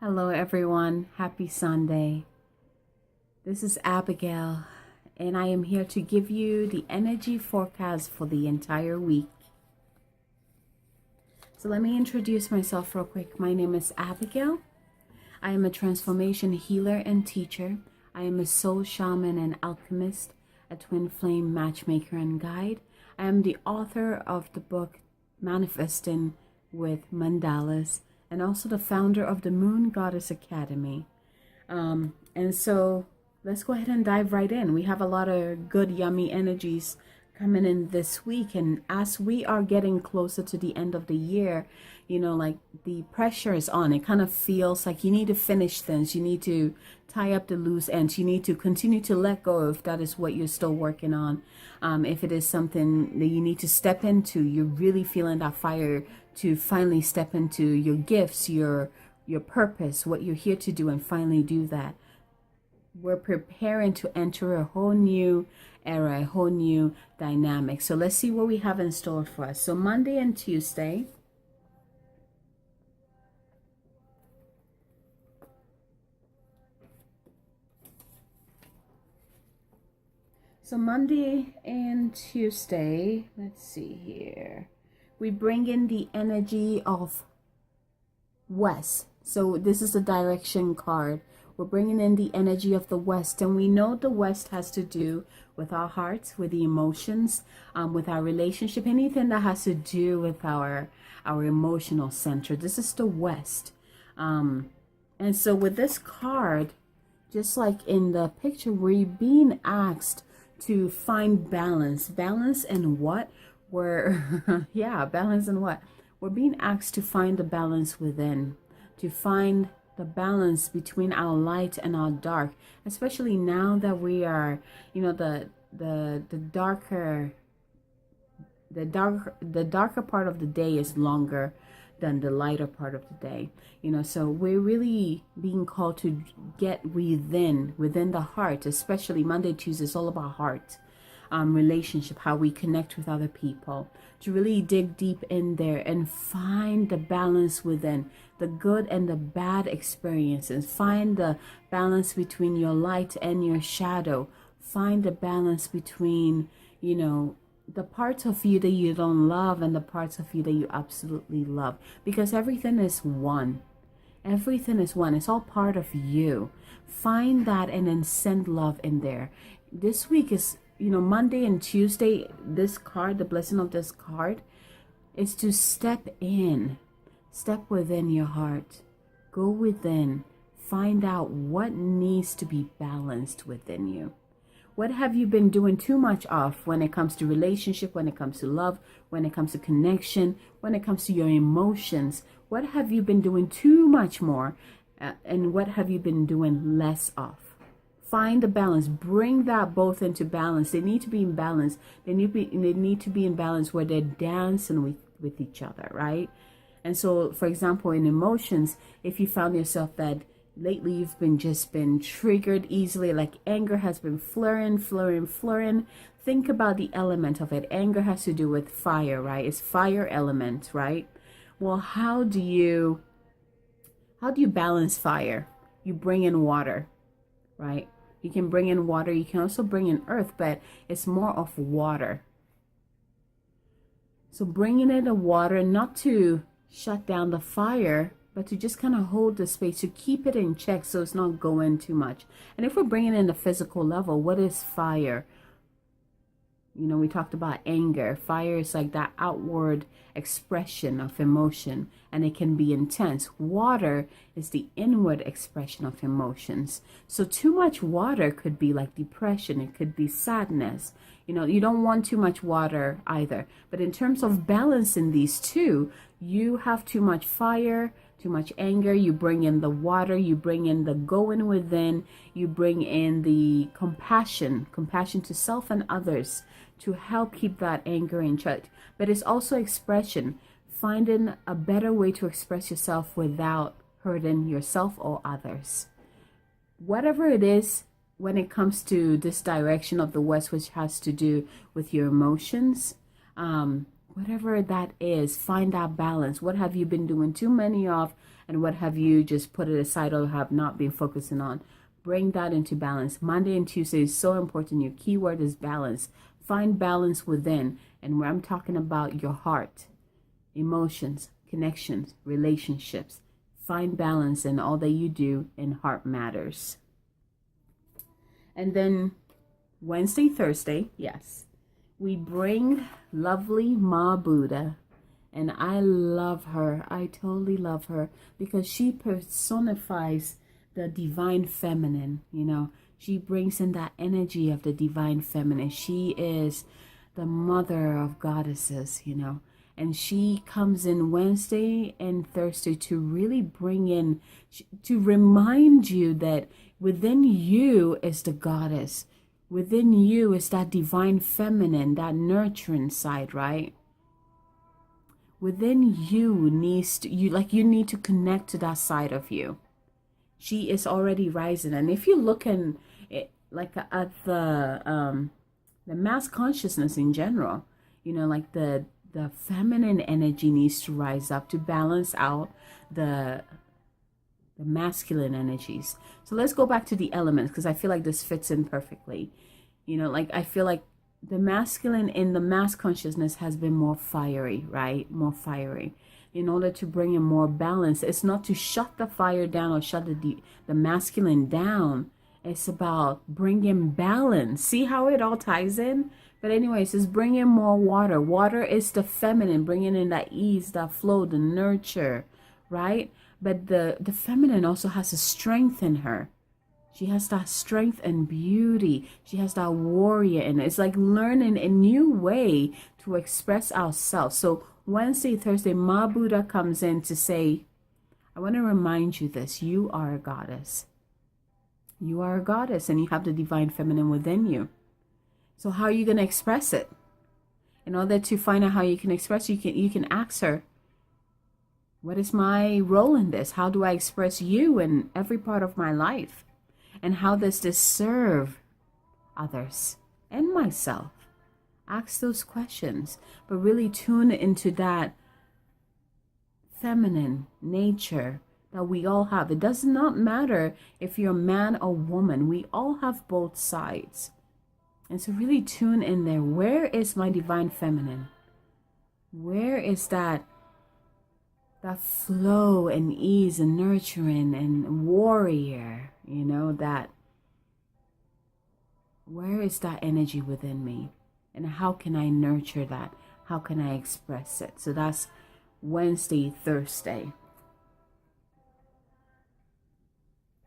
Hello, everyone. Happy Sunday. This is Abigail, and I am here to give you the energy forecast for the entire week. So, let me introduce myself real quick. My name is Abigail. I am a transformation healer and teacher. I am a soul shaman and alchemist, a twin flame matchmaker and guide. I am the author of the book Manifesting with Mandalas, and also the founder of the Moon Goddess Academy. And so let's go ahead and dive right in. We have a lot of good, yummy energies coming in this week. And as we are getting closer to the end of the year, like the pressure is on. It kind of feels like you need to finish things. You need to tie up the loose ends. You need to continue to let go if that is what you're still working on. If it is something that you need to step into, you're really feeling that fire to finally step into your gifts, your purpose, what you're here to do, and finally do that. We're preparing to enter a whole new era, a whole new dynamic. So let's see what we have in store for us. So Monday and Tuesday. So Monday and Tuesday, let's see here. We bring in the energy of West. So this is the direction card. We're bringing in the energy of the West, and we know the West has to do with our hearts, with the emotions, with our relationship, anything that has to do with our emotional center. This is the West. And so with this card, just like in the picture, we're being asked to find balance. Balance in what? Balance in what? We're being asked to find the balance within, to find the balance between our light and our dark, especially now that we are, the darker part of the day is longer than the lighter part of the day. So we're really being called to get within the heart, especially Monday, Tuesday is all about heart, relationship, how we connect with other people, to really dig deep in there and find the balance within, the good and the bad experiences. Find the balance between your light and your shadow. Find the balance between, the parts of you that you don't love and the parts of you that you absolutely love, because everything is one. Everything is one. It's all part of you. Find that and then send love in there. This week is, Monday and Tuesday, this card, the blessing of this card is to step within your heart, go within, find out what needs to be balanced within you. What have you been doing too much of when it comes to relationship, when it comes to love, when it comes to connection, when it comes to your emotions? What have you been doing too much more, and what have you been doing less of? Find the balance. Bring that both into balance. They need to be in balance. They need to be in balance where they're dancing with each other, right? And so, for example, in emotions, if you found yourself that lately you've been triggered easily, like anger has been flurrying, think about the element of it. Anger has to do with fire, right? It's fire element, right? Well, how do you balance fire? You bring in water, right? You can bring in water. You can also bring in earth, but it's more of water. So bringing in the water, not to shut down the fire, but to just kind of hold the space, to keep it in check so it's not going too much. And if we're bringing in the physical level, what is fire? We talked about anger. Fire is like that outward expression of emotion, and it can be intense. Water is the inward expression of emotions. So too much water could be like depression. It could be sadness. You don't want too much water either. But in terms of balancing these two, you have too much fire, too much anger, you bring in the water, you bring in the going within, you bring in the compassion to self and others, to help keep that anger in check. But it's also expression, finding a better way to express yourself without hurting yourself or others. Whatever it is, when it comes to this direction of the West, which has to do with your emotions, Whatever that is, find that balance. What have you been doing too many of, and what have you just put it aside or have not been focusing on? Bring that into balance. Monday and Tuesday is so important. Your keyword is balance. Find balance within. And where I'm talking about your heart, emotions, connections, relationships. Find balance in all that you do, and heart matters. And then Wednesday, Thursday, yes, we bring lovely Ma Buddha. And I love her. I totally love her because she personifies the divine feminine. You know, she brings in that energy of the divine feminine. She is the mother of goddesses, you know. And she comes in Wednesday and Thursday to really bring in, to remind you that within you is the goddess. Within you is that divine feminine, that nurturing side, right? Within you needs to, you need to connect to that side of you. She is already rising. And if you look in like at the mass consciousness in general, you know, like the feminine energy needs to rise up to balance out the masculine energies. So let's go back to the elements because I feel like this fits in perfectly. You know, like I feel like the masculine in the mass consciousness has been more fiery, right? More fiery. In order to bring in more balance, it's not to shut the fire down or shut the masculine down. It's about bringing balance. See how it all ties in? But anyways, it's bringing more water. Water is the feminine, bringing in that ease, that flow, the nurture, right? But the feminine also has a strength in her. She has that strength and beauty. She has that warrior in it. It's like learning a new way to express ourselves. So Wednesday, Thursday, Ma Buddha comes in to say, I want to remind you this. You are a goddess. You are a goddess and you have the divine feminine within you. So how are you going to express it? In order to find out how you can express it, you can ask her, what is my role in this? How do I express you in every part of my life? And how does this serve others and myself? Ask those questions, but really tune into that feminine nature that we all have. It does not matter if you're a man or woman. We all have both sides. And so really tune in there. Where is my divine feminine? Where is that flow and ease and nurturing and warrior, you know, that where is that energy within me? And how can I nurture that? How can I express it? So that's Wednesday, Thursday.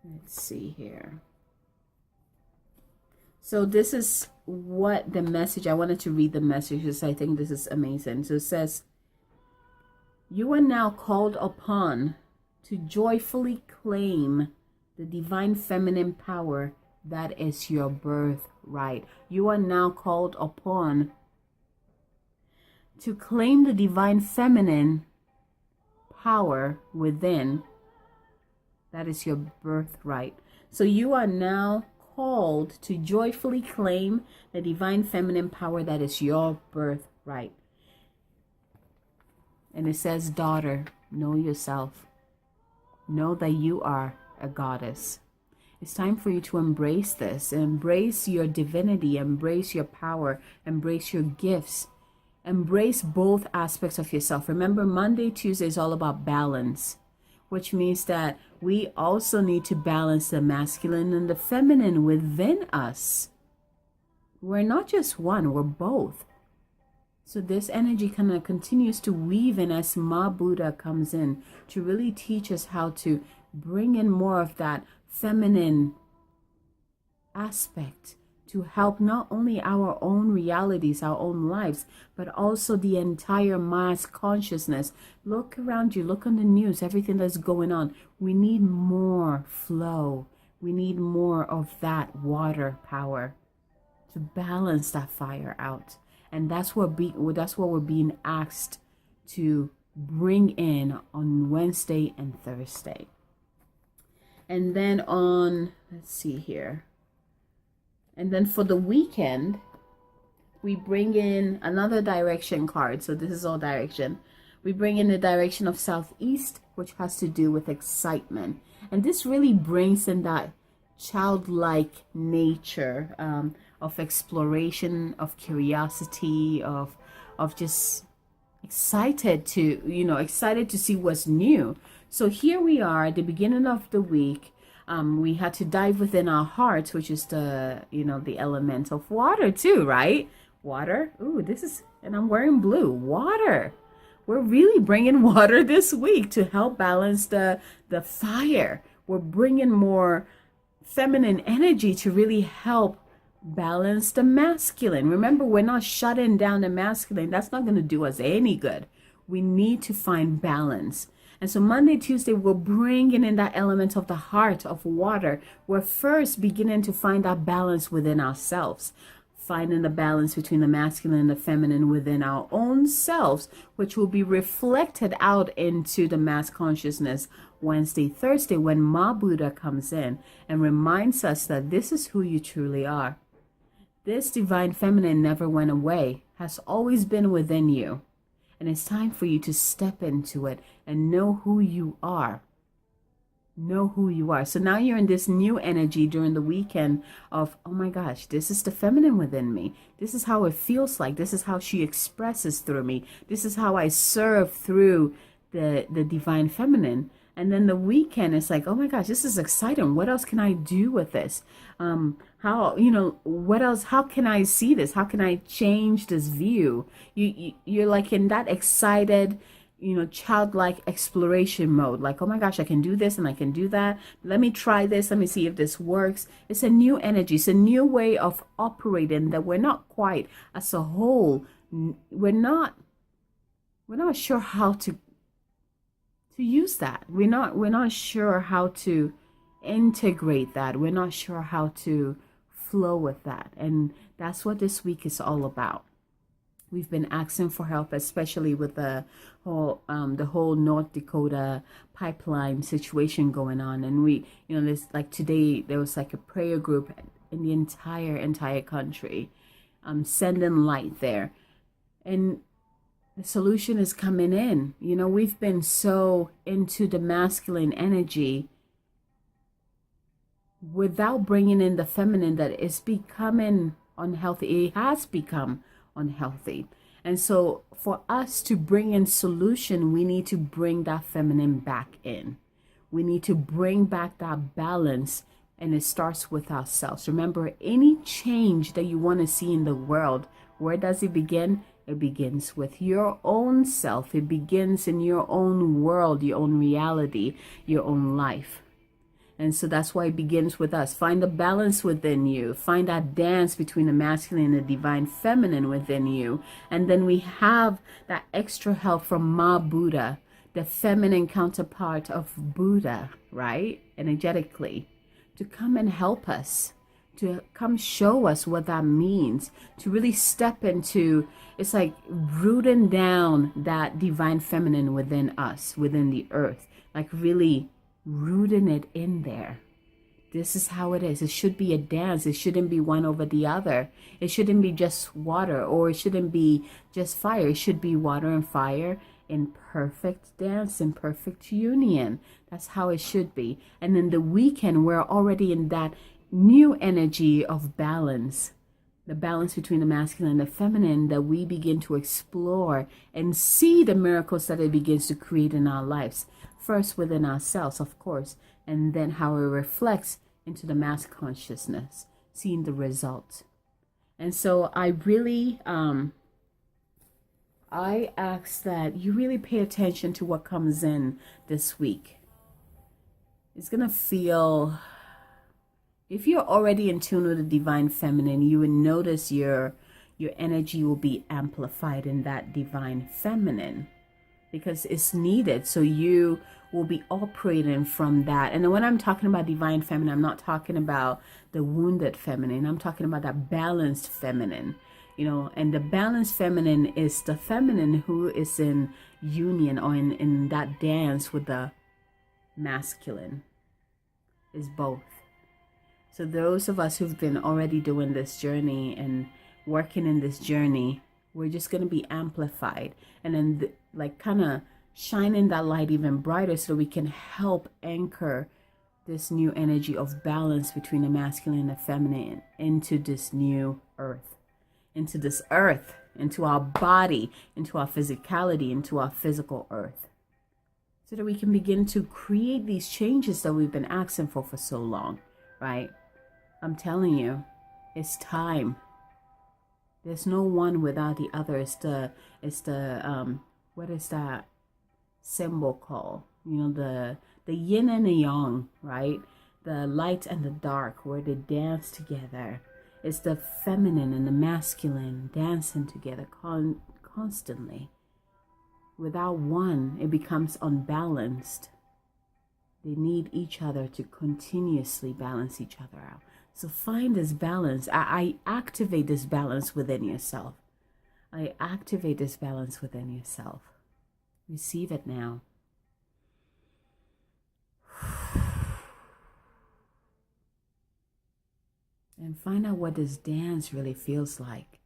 Let's see here. So this is what the message, I wanted to read the message because I think this is amazing. So it says, you are now called upon to joyfully claim the divine feminine power that is your birthright. You are now called upon to claim the divine feminine power within that is your birthright. So you are now called to joyfully claim the divine feminine power that is your birthright. And it says, daughter, know yourself. Know that you are a goddess. It's time for you to embrace this. Embrace your divinity. Embrace your power. Embrace your gifts. Embrace both aspects of yourself. Remember, Monday, Tuesday is all about balance, which means that we also need to balance the masculine and the feminine within us. We're not just one, we're both. So this energy kind of continues to weave in as Ma Buddha comes in to really teach us how to bring in more of that feminine aspect to help not only our own realities, our own lives, but also the entire mass consciousness. Look around you, look on the news, everything that's going on. We need more flow. We need more of that water power to balance that fire out. And that's what we're being asked to bring in on Wednesday and Thursday. And then on, let's see here. And then for the weekend, we bring in another direction card. So this is all direction. We bring in the direction of Southeast, which has to do with excitement. And this really brings in that childlike nature of exploration, of curiosity, of just excited to see what's new. So here we are at the beginning of the week. We had to dive within our hearts, which is the element of water too, right? Water. Ooh, and I'm wearing blue. Water. We're really bringing water this week to help balance the fire. We're bringing more feminine energy to really help balance the masculine. Remember, we're not shutting down the masculine. That's not going to do us any good. We need to find balance. And so Monday, Tuesday, we're bringing in that element of the heart of water. We're first beginning to find that balance within ourselves, finding the balance between the masculine and the feminine within our own selves, which will be reflected out into the mass consciousness Wednesday, Thursday, when Ma Buddha comes in and reminds us that this is who you truly are. This divine feminine never went away, has always been within you. And it's time for you to step into it and know who you are. Know who you are. So now you're in this new energy during the weekend of, oh my gosh, this is the feminine within me. This is how it feels like. This is how she expresses through me. This is how I serve through the divine feminine. And then the weekend is like, oh my gosh, this is exciting. What else can I do with this? What else? How can I see this? How can I change this view? You're like in that excited, childlike exploration mode. Like, oh my gosh, I can do this and I can do that. Let me try this. Let me see if this works. It's a new energy. It's a new way of operating that we're not quite as a whole. We're not sure how to use that. We're not sure how to integrate that. We're not sure how to flow with that. And that's what this week is all about. We've been asking for help, especially with the whole North Dakota pipeline situation going on. And we, this, like today, there was like a prayer group in the entire country, sending light there. And the solution is coming in. We've been so into the masculine energy without bringing in the feminine that it's becoming unhealthy. It has become unhealthy. And so for us to bring in solution, we need to bring that feminine back in. We need to bring back that balance, and it starts with ourselves. Remember, any change that you want to see in the world, where does it begin? It begins with your own self. It begins in your own world, your own reality, your own life. And so that's why it begins with us. Find the balance within you. Find that dance between the masculine and the divine feminine within you. And then we have that extra help from Ma Buddha, the feminine counterpart of Buddha, right? Energetically, to come and help us, to come show us what that means, to really step into, it's like rooting down that divine feminine within us, within the earth, like really rooting it in there. This is how it is. It should be a dance. It shouldn't be one over the other. It shouldn't be just water, or it shouldn't be just fire. It should be water and fire in perfect dance, in perfect union. That's how it should be. And then the weekend, we're already in that new energy of balance, the balance between the masculine and the feminine, that we begin to explore and see the miracles that it begins to create in our lives. First within ourselves, of course, and then how it reflects into the mass consciousness, seeing the result. And so I really, I ask that you really pay attention to what comes in this week. It's going to feel, if you're already in tune with the divine feminine, you would notice your energy will be amplified in that divine feminine, because it's needed. So you will be operating from that. And when I'm talking about divine feminine, I'm not talking about the wounded feminine. I'm talking about that balanced feminine, and the balanced feminine is the feminine who is in union, or in that dance with the masculine, is both. So those of us who've been already doing this journey, and working in this journey, we're just going to be amplified, and then like kind of shining that light even brighter so we can help anchor this new energy of balance between the masculine and the feminine into this new earth, into our body, into our physicality, into our physical earth, so that we can begin to create these changes that we've been asking for so long, right? I'm telling you, it's time. There's no one without the other. It's the what is that symbol called? You know, the yin and the yang, right? The light and the dark, where they dance together. It's the feminine and the masculine dancing together constantly. Without one, it becomes unbalanced. They need each other to continuously balance each other out. So find this balance. I activate this balance within yourself. I activate this balance within yourself. Receive it now. And find out what this dance really feels like.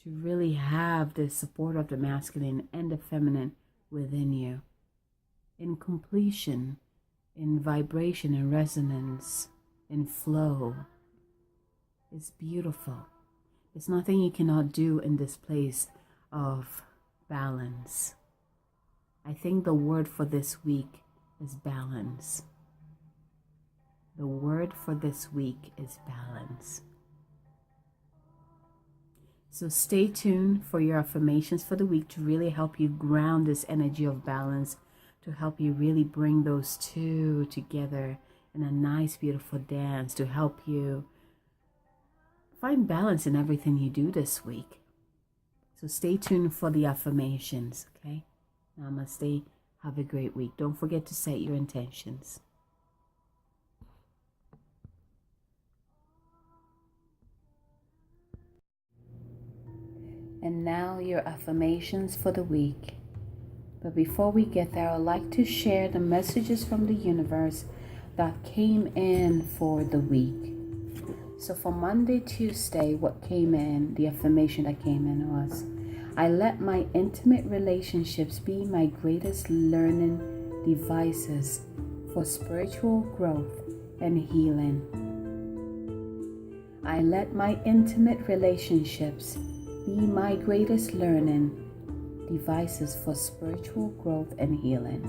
To really have the support of the masculine and the feminine within you. In completion, in vibration and resonance, in flow. It's beautiful. There's nothing you cannot do in this place of balance. I think the word for this week is balance. The word for this week is balance. So stay tuned for your affirmations for the week to really help you ground this energy of balance, to help you really bring those two together in a nice, beautiful dance, to help you find balance in everything you do this week. So stay tuned for the affirmations, okay? Namaste. Have a great week. Don't forget to set your intentions. And now your affirmations for the week. But before we get there, I'd like to share the messages from the universe that came in for the week. So for Monday, Tuesday, what came in, the affirmation that came in was, I let my intimate relationships be my greatest learning devices for spiritual growth and healing. I let my intimate relationships be my greatest learning devices for spiritual growth and healing.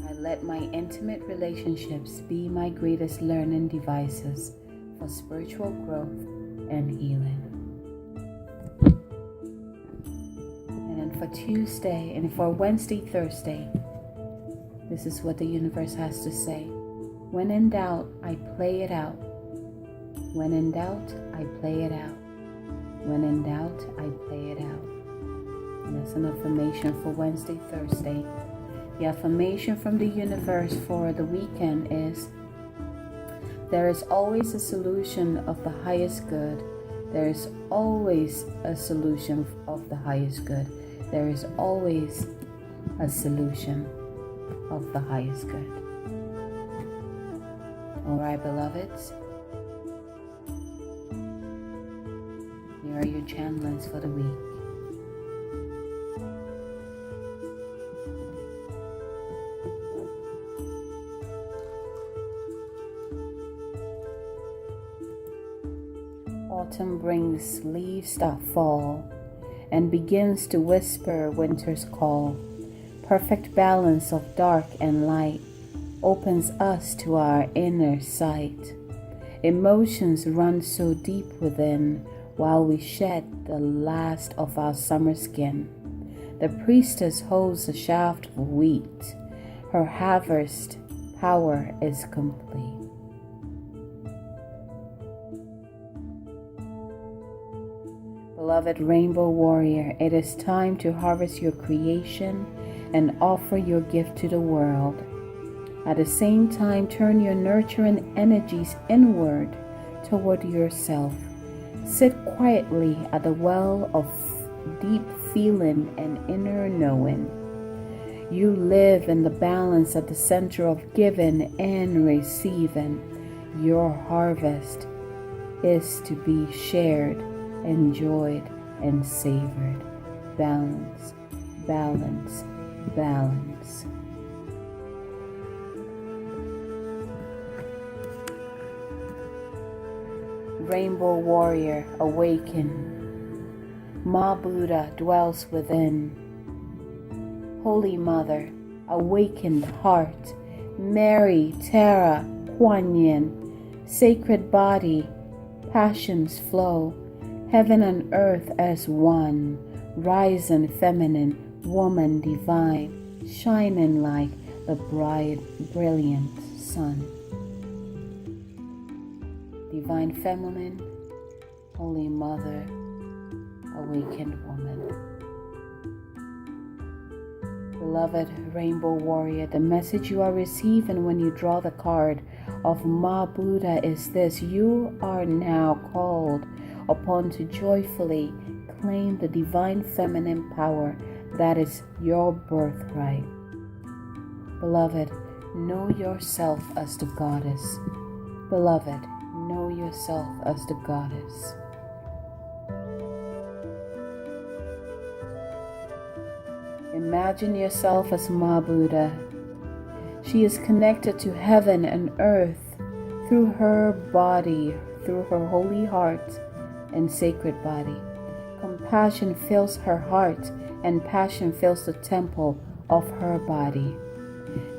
I let my intimate relationships be my greatest learning devices for spiritual growth and healing. And then for Tuesday and for Wednesday, Thursday, this is what the universe has to say. When in doubt, I play it out. When in doubt, I play it out. When in doubt, I play it out. And that's an affirmation for Wednesday, Thursday. The affirmation from the universe for the weekend is, there is always a solution of the highest good. There is always a solution of the highest good. There is always a solution of the highest good. All right, beloveds. Here are your channelings for the week. Autumn brings leaves that fall and begins to whisper winter's call. Perfect balance of dark and light opens us to our inner sight. Emotions run so deep within, while we shed the last of our summer skin. The priestess holds a shaft of wheat. Her harvest power is complete. Beloved Rainbow Warrior, it is time to harvest your creation and offer your gift to the world. At the same time, turn your nurturing energies inward toward yourself. Sit quietly at the well of deep feeling and inner knowing. You live in the balance at the center of giving and receiving. Your harvest is to be shared, enjoyed, and savored. Balance, balance, balance. Rainbow warrior, awaken. Ma Buddha dwells within. Holy Mother, awakened heart. Mary, Tara, Kuan Yin, sacred body, passions flow. Heaven and earth as one. Rising feminine, woman divine, shining like the bright, brilliant sun. Divine feminine, Holy Mother, awakened woman. Beloved Rainbow Warrior, the message you are receiving when you draw the card of Ma Buddha is this: you are now called upon to joyfully claim the divine feminine power that is your birthright. Beloved, know yourself as the goddess. Beloved, know yourself as the goddess. Imagine yourself as Ma Buddha. She is connected to heaven and earth through her body, through her holy heart and sacred body. Compassion fills her heart and passion fills the temple of her body.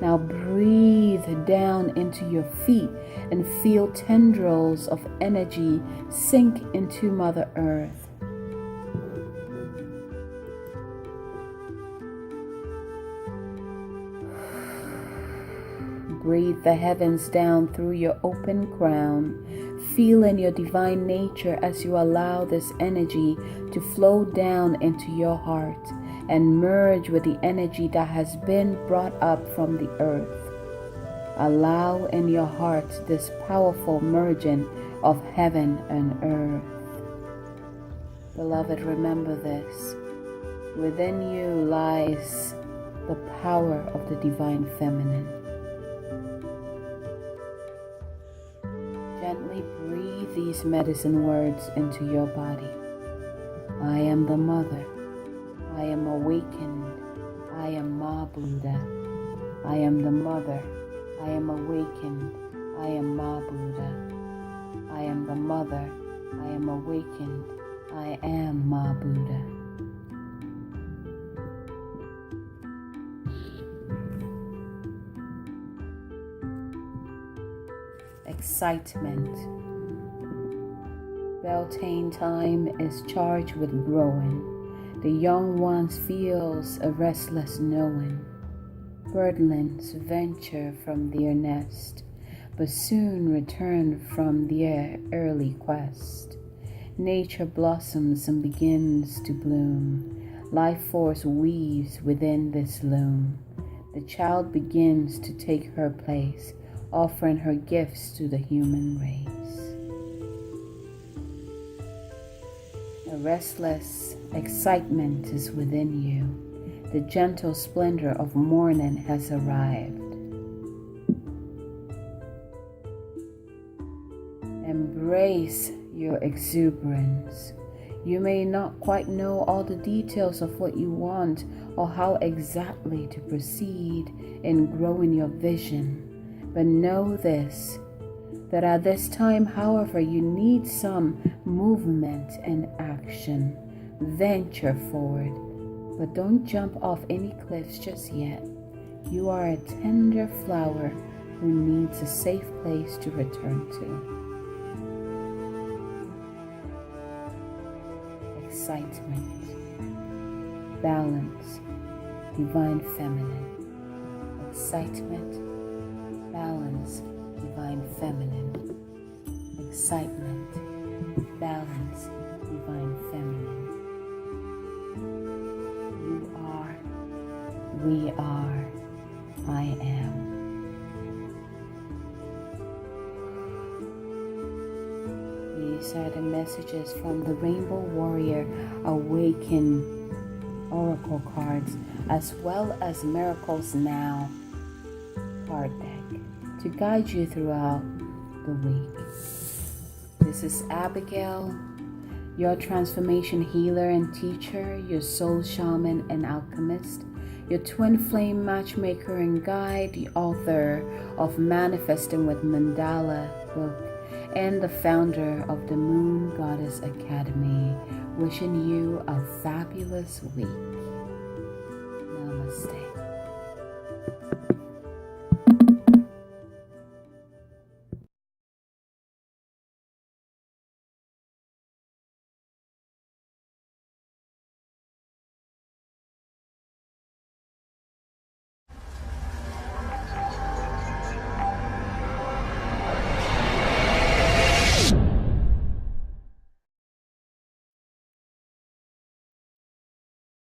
Now breathe down into your feet and feel tendrils of energy sink into Mother Earth. Breathe the heavens down through your open crown. Feel in your divine nature as you allow this energy to flow down into your heart and merge with the energy that has been brought up from the earth. Allow in your heart this powerful merging of heaven and earth. Beloved, remember this. Within you lies the power of the divine feminine. Gently breathe these medicine words into your body. I am the mother. I am awakened. I am Ma Buddha. I am the mother. I am awakened. I am Ma Buddha. I am the mother. I am awakened. I am Ma Buddha. Excitement. Beltane time is charged with growing. The young ones feels a restless knowing. Birdlings venture from their nest, but soon return from their early quest. Nature blossoms and begins to bloom. Life force weaves within this loom. The child begins to take her place, offering her gifts to the human race. A restless excitement is within you. The gentle splendor of morning has arrived. Embrace your exuberance. You may not quite know all the details of what you want or how exactly to proceed in growing your vision. But know this, that at this time, however, you need some movement and action. Venture forward, but don't jump off any cliffs just yet. You are a tender flower who needs a safe place to return to. Excitement, balance, divine feminine. Excitement, balance, divine feminine. Excitement, balance, divine feminine. You are, we are, I am. These are the messages from the Rainbow Warrior Awaken Oracle cards, as well as Miracles Now card deck, to guide you throughout the week. This is Abigail, your transformation healer and teacher, your soul shaman and alchemist, your twin flame matchmaker and guide, the author of Manifesting with Mandala book, and the founder of the Moon Goddess Academy, wishing you a fabulous week.